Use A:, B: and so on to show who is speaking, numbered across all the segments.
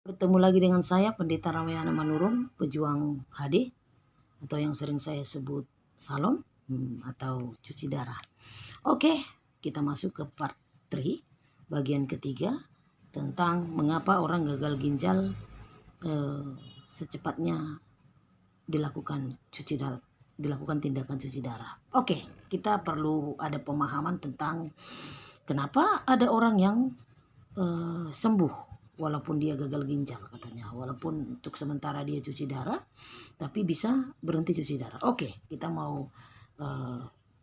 A: Bertemu lagi dengan saya Pendeta Ramayana Manurung, pejuang HD atau yang sering saya sebut salon atau cuci darah. Oke, kita masuk ke part 3, bagian ketiga tentang mengapa orang gagal ginjal secepatnya dilakukan tindakan cuci darah. Oke, kita perlu ada pemahaman tentang kenapa ada orang yang sembuh walaupun dia gagal ginjal katanya, walaupun untuk sementara dia cuci darah tapi bisa berhenti cuci darah. Oke, kita mau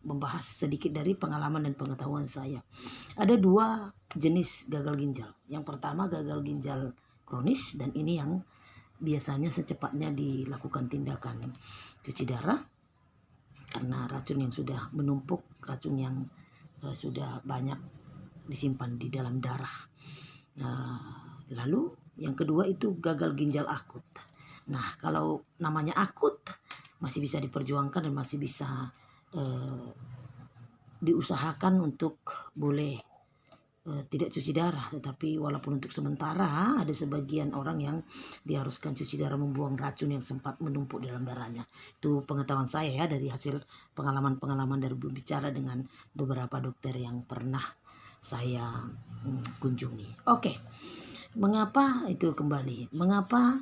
A: membahas sedikit dari pengalaman dan pengetahuan saya. Ada dua jenis gagal ginjal. Yang pertama gagal ginjal kronis, dan ini yang biasanya secepatnya dilakukan tindakan cuci darah karena racun yang sudah menumpuk, racun yang sudah banyak disimpan di dalam darah. Lalu yang kedua itu gagal ginjal akut. Nah, kalau namanya akut masih bisa diperjuangkan dan masih bisa diusahakan untuk boleh tidak cuci darah. Tetapi walaupun untuk sementara ada sebagian orang yang diharuskan cuci darah membuang racun yang sempat menumpuk dalam darahnya. Itu pengetahuan saya ya, dari hasil pengalaman-pengalaman dari berbicara dengan beberapa dokter yang pernah saya kunjungi. Oke. Mengapa itu kembali? Mengapa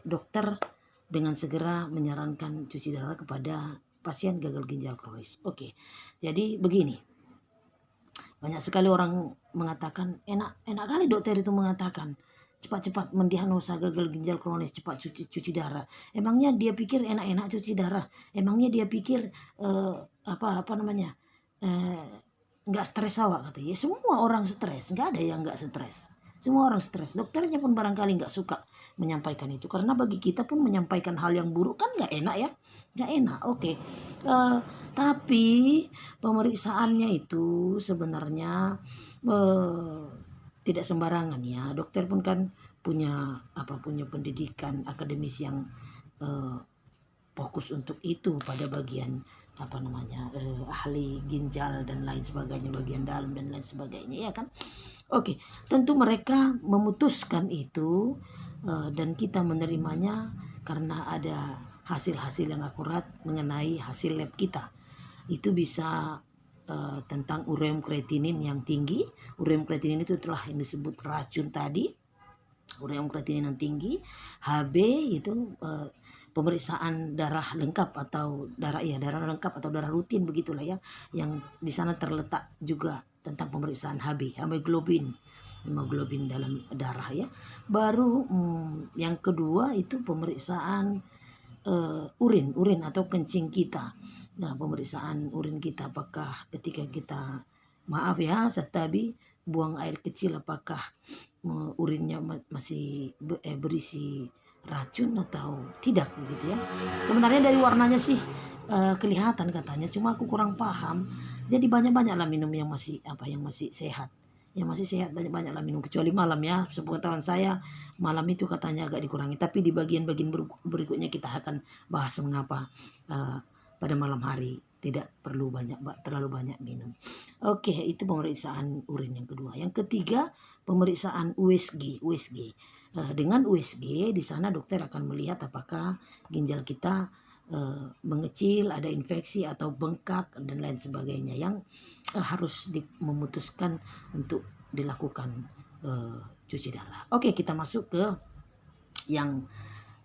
A: dokter dengan segera menyarankan cuci darah kepada pasien gagal ginjal kronis? Oke, jadi begini. Banyak sekali orang mengatakan, enak kali dokter itu mengatakan cepat-cepat mendiagnosa gagal ginjal kronis, cepat cuci darah. Emangnya dia pikir enak-enak cuci darah? Emangnya dia pikir nggak stres awak katanya. Ya, semua orang stres, nggak ada yang nggak stres. Semua orang stres. Dokternya pun barangkali nggak suka menyampaikan itu, karena bagi kita pun menyampaikan hal yang buruk kan nggak enak ya, nggak enak. Oke. Tapi pemeriksaannya itu sebenarnya tidak sembarangan ya. Dokter pun kan punya pendidikan akademis yang fokus untuk itu pada bagian ahli ginjal dan lain sebagainya, bagian dalam dan lain sebagainya ya kan. Oke, tentu mereka memutuskan itu dan kita menerimanya karena ada hasil-hasil yang akurat mengenai hasil lab kita. Itu bisa tentang ureum kreatinin yang tinggi. Ureum kreatinin itu telah yang disebut racun tadi. Ureum kreatinin yang tinggi, HB itu pemeriksaan darah lengkap atau darah lengkap atau darah rutin begitulah ya. Yang di sana terletak juga tentang pemeriksaan HB, hemoglobin dalam darah ya. Baru yang kedua itu pemeriksaan urin atau kencing kita. Nah, pemeriksaan urin kita, apakah ketika kita setabi buang air kecil, apakah urinnya masih berisi racun atau tidak begitu ya. Sebenarnya dari warnanya sih kelihatan katanya, cuma aku kurang paham. Jadi banyak-banyaklah minum yang masih sehat. Yang masih sehat banyak-banyaklah minum, kecuali malam ya. Sepengetahuan saya malam itu katanya agak dikurangi, tapi di bagian-bagian berikutnya kita akan bahas mengapa pada malam hari tidak perlu terlalu banyak minum. Oke, itu pemeriksaan urin yang kedua. Yang ketiga, pemeriksaan USG. Dengan USG di sana dokter akan melihat apakah ginjal kita mengecil, ada infeksi atau bengkak dan lain sebagainya yang harus memutuskan untuk dilakukan cuci darah. Oke, kita masuk ke yang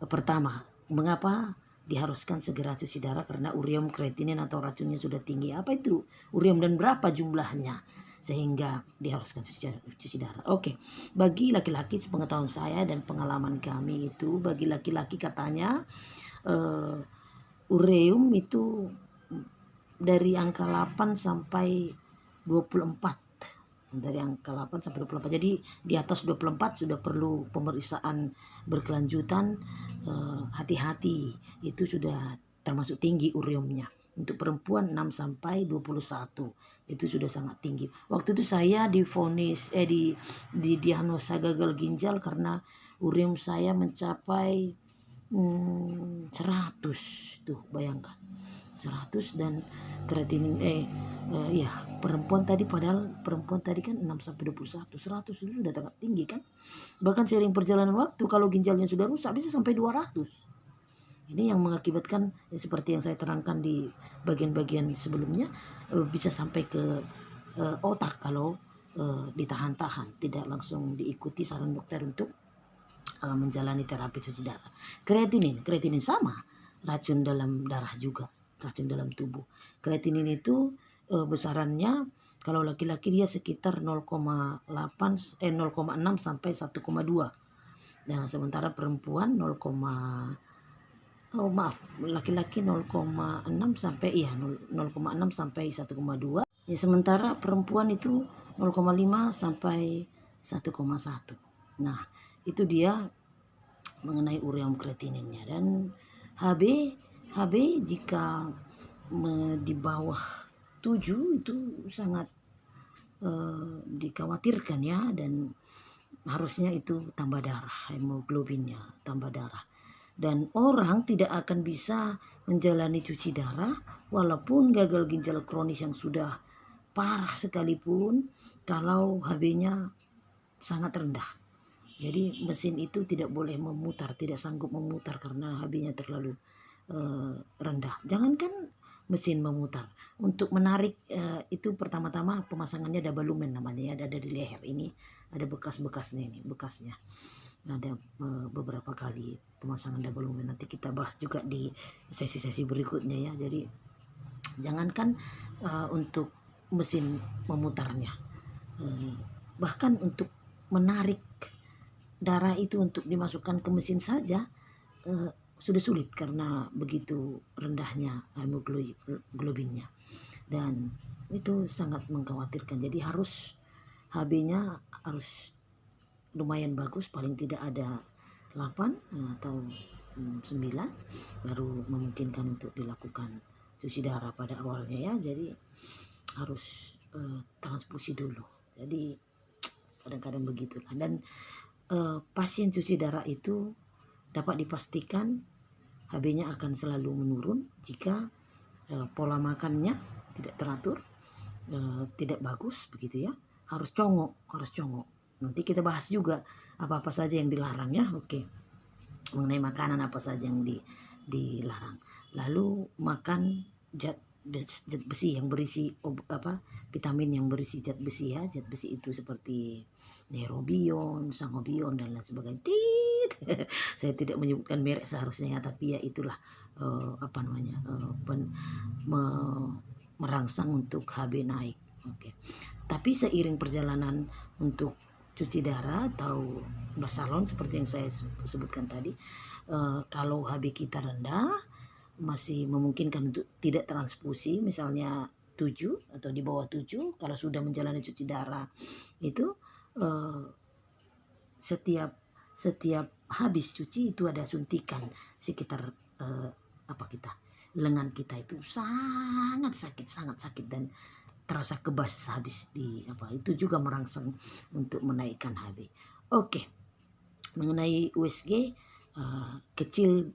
A: pertama. Mengapa diharuskan segera cuci darah? Karena ureum kreatinin atau racunnya sudah tinggi. Apa itu ureum dan berapa jumlahnya sehingga diharuskan cuci darah? Oke, bagi laki-laki sepengetahuan saya dan pengalaman kami itu, bagi laki-laki katanya ureum itu dari angka 8 sampai 24. Dari angka 8 sampai 24. Jadi di atas 24 sudah perlu pemeriksaan berkelanjutan. Hati-hati, itu sudah termasuk tinggi ureumnya. Untuk perempuan 6 sampai 21 itu sudah sangat tinggi. Waktu itu saya divonis di diagnosa gagal ginjal karena ureum saya mencapai 100 tuh, bayangkan 100, dan kreatinin perempuan tadi, padahal perempuan tadi kan 6 sampai 21, 100 itu sudah sangat tinggi kan. Bahkan seiring perjalanan waktu kalau ginjalnya sudah rusak bisa sampai 200. Ini yang mengakibatkan seperti yang saya terangkan di bagian-bagian sebelumnya, bisa sampai ke otak kalau ditahan-tahan, tidak langsung diikuti saran dokter untuk menjalani terapi cuci darah. Kreatinin sama, racun dalam darah juga, racun dalam tubuh. Kreatinin itu besarannya kalau laki-laki dia sekitar 0,6 sampai 1,2. Nah, sementara perempuan laki-laki 0,6 sampai 0,6 sampai 1,2. Ya, sementara perempuan itu 0,5 sampai 1,1. Nah, itu dia mengenai ureum kreatininnya. Dan HB jika di bawah 7 itu sangat dikhawatirkan ya, dan harusnya itu tambah darah, hemoglobinnya tambah darah. Dan orang tidak akan bisa menjalani cuci darah walaupun gagal ginjal kronis yang sudah parah sekalipun kalau HB-nya sangat rendah. Jadi mesin itu tidak boleh memutar, tidak sanggup memutar karena HB-nya terlalu rendah. Jangankan mesin memutar, untuk menarik itu pertama-tama pemasangannya double lumen namanya ya, ada di leher ini, ada bekas-bekasnya ini, bekasnya. Ada beberapa kali pemasangan double lumen, nanti kita bahas juga di sesi-sesi berikutnya ya. Jadi jangankan untuk mesin memutarnya, bahkan untuk menarik darah itu untuk dimasukkan ke mesin saja sudah sulit karena begitu rendahnya hemoglobinnya, dan itu sangat mengkhawatirkan. Jadi harus HB-nya harus lumayan bagus, paling tidak ada 8 atau 9 baru memungkinkan untuk dilakukan cuci darah pada awalnya ya. Jadi harus transfusi dulu. Jadi kadang-kadang begitulah. Dan pasien cuci darah itu dapat dipastikan HB-nya akan selalu menurun jika pola makannya tidak teratur, tidak bagus begitu ya. Harus congok. Nanti kita bahas juga apa-apa saja yang dilarang ya. Oke. Mengenai makanan apa saja yang dilarang. Lalu makan zat besi yang berisi vitamin yang berisi zat besi ya. Zat besi itu seperti neurobion, sangobion dan lain sebagainya. Saya tidak menyebutkan merek seharusnya ya, tapi ya itulah merangsang untuk HB naik. Oke. Tapi seiring perjalanan untuk cuci darah atau bersalon seperti yang saya sebutkan tadi, kalau HB kita rendah masih memungkinkan untuk tidak transfusi, misalnya 7 atau di bawah 7. Kalau sudah menjalani cuci darah itu setiap habis cuci itu ada suntikan sekitar lengan kita itu sangat sakit dan terasa kebas habis itu juga merangsang untuk menaikkan HB. Oke. Mengenai USG kecil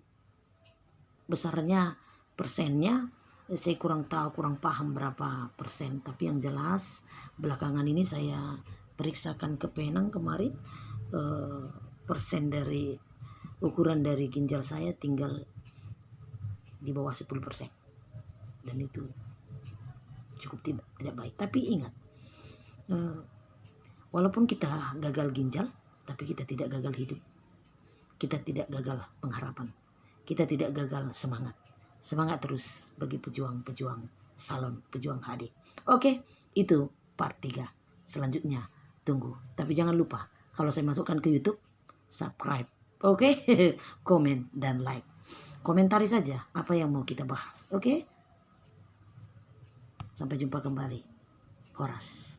A: besarnya persennya saya kurang paham berapa persen, tapi yang jelas belakangan ini saya periksakan ke Penang kemarin, persen dari ukuran dari ginjal saya tinggal di bawah 10%, dan itu cukup tidak baik. Tapi ingat, walaupun kita gagal ginjal, tapi kita tidak gagal hidup, kita tidak gagal pengharapan, kita tidak gagal semangat terus bagi pejuang salon, pejuang HD. Oke, itu part 3. Selanjutnya tunggu, tapi jangan lupa kalau saya masukkan ke YouTube, subscribe, oke? Komen dan like. Komentari saja apa yang mau kita bahas, oke? Sampai jumpa kembali. Horas.